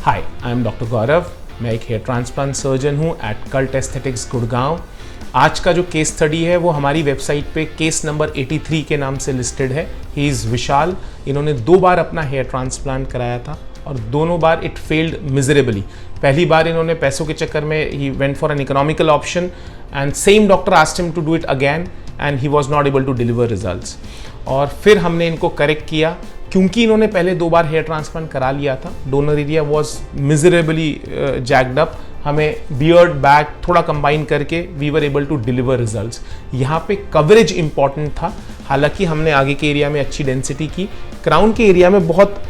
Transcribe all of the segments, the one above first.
Hi, I am doctor गौरव। मैं एक hair transplant surgeon हूँ एट कल्ट एस्थेटिक्स गुड़गांव। आज का जो केस स्टडी है वो हमारी वेबसाइट पे केस नंबर 83 के नाम से लिस्टेड है। ही इज़ विशाल। इन्होंने 2 बार अपना हेयर ट्रांसप्लांट कराया था और दोनों बार इट फेल्ड मिजरेबली। पहली बार इन्होंने पैसों के चक्कर में ही went for an economical option and same doctor asked him to do it again and he was not able to deliver results. और फिर हमने इनको करेक्ट किया क्योंकि इन्होंने पहले 2 बार हेयर ट्रांसप्लांट करा लिया था। Donor area was miserably jacked up. हमें बियर्ड बैक थोड़ा कंबाइन करके we were able to deliver results. यहाँ पे कवरेज इंपॉर्टेंट था। हालांकि हमने आगे के एरिया में अच्छी डेंसिटी की, क्राउन के एरिया में बहुत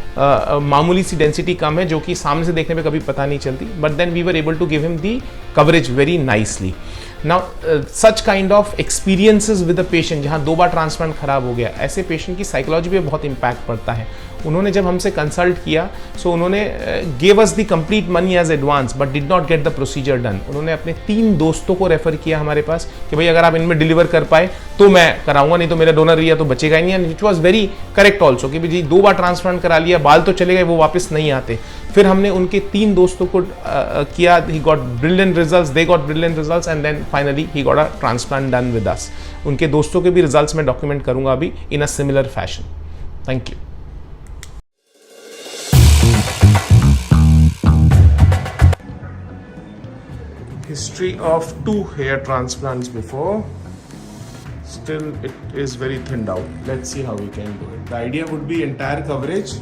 मामूली सी डेंसिटी कम है जो कि सामने से देखने पे कभी पता नहीं चलती, but then we were able to give him the coverage very nicely. Now such kind of experiences with the patient, जहाँ 2 बार ट्रांसप्लांट खराब हो गया, ऐसे पेशेंट की साइकोलॉजी पे बहुत इंपैक्ट पड़ता है। उन्होंने जब हमसे कंसल्ट किया सो उन्होंने gave us the complete money as advance but did not get the procedure done. उन्होंने अपने 3 दोस्तों को रेफर किया हमारे पास कि भाई अगर आप इनमें डिलीवर कर पाए तो मैं कराऊंगा, नहीं तो मेरा डोनर एरिया तो बचेगा ही नहीं। And it was very correct also कि जी 2 बार ट्रांसप्लांट करा लिया, बाल तो चले गए, वो वापस नहीं आते। फिर हमने उनके 3 दोस्तों को किया, he got brilliant results, they got brilliant results and then finally he got a transplant done with us. उनके दोस्तों के भी रिजल्ट्स मैं डॉक्यूमेंट करूंगा अभी in a similar fashion. Thank you. History of 2 hair transplants before. Still it is very thinned out. Let's see how we can do it. The idea would be entire coverage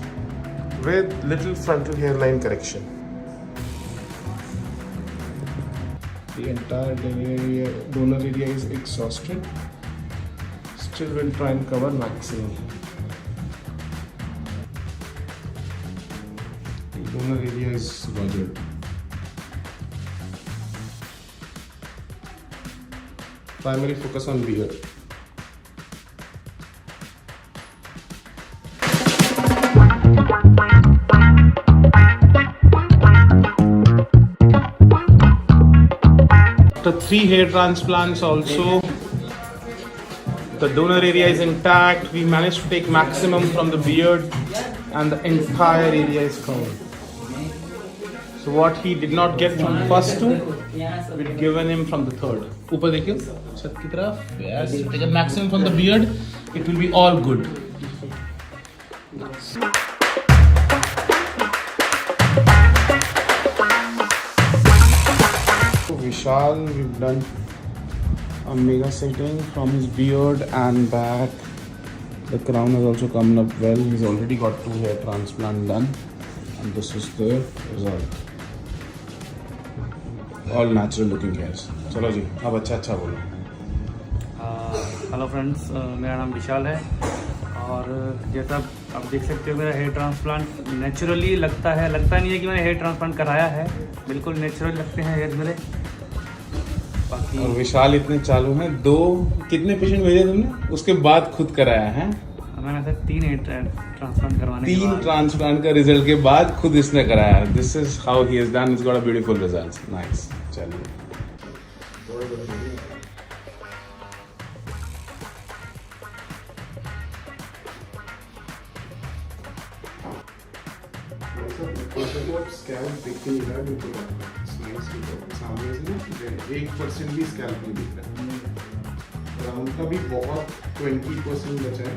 with little frontal hairline correction. The entire donor area is exhausted. Still we'll try and cover maximum. The donor area is rogered. Primary focus on beard. After 3 hair transplants also, the donor area is intact. We managed to take maximum from the beard and the entire area is covered. So what he did not get from the first 2, we've given him from the third. ऊपर देखिए छत की तरफ. Yes, take a maximum from the beard. It will be all good. So Vishal, we've done a mega setting from his beard and back. The crown has also come up well. He's already got 2 hair transplant done, and this is the result. All natural looking hairs. चलो जी, अब अच्छा बोलो। Hello friends, मेरा नाम विशाल है और जैसा आप देख सकते हो मेरा हेयर ट्रांसप्लांट नेचुरली लगता नहीं है कि मैंने हेयर ट्रांसप्लांट कराया है। बिल्कुल नेचुरल लगते हैं हेयर मेरे। बाकी और विशाल इतने चालू हैं। 2 कितने पेशेंट भेजे तुमने उसके बाद खुद कराया है? मैंने सर 3 हेयर ट्रांसप्लांट करवाने 3 ट्रांसप्लांट का रिजल्ट के बाद खुद इसने कराया। This is how he has done. Is got a beautiful results. Nice. चलिए स्कैल्प दिख के नहीं रहा बिल्कुल। सामने से ना 1% भी स्कैल्प नहीं दिख रहा। राउंड का भी बहुत 20% बचा है।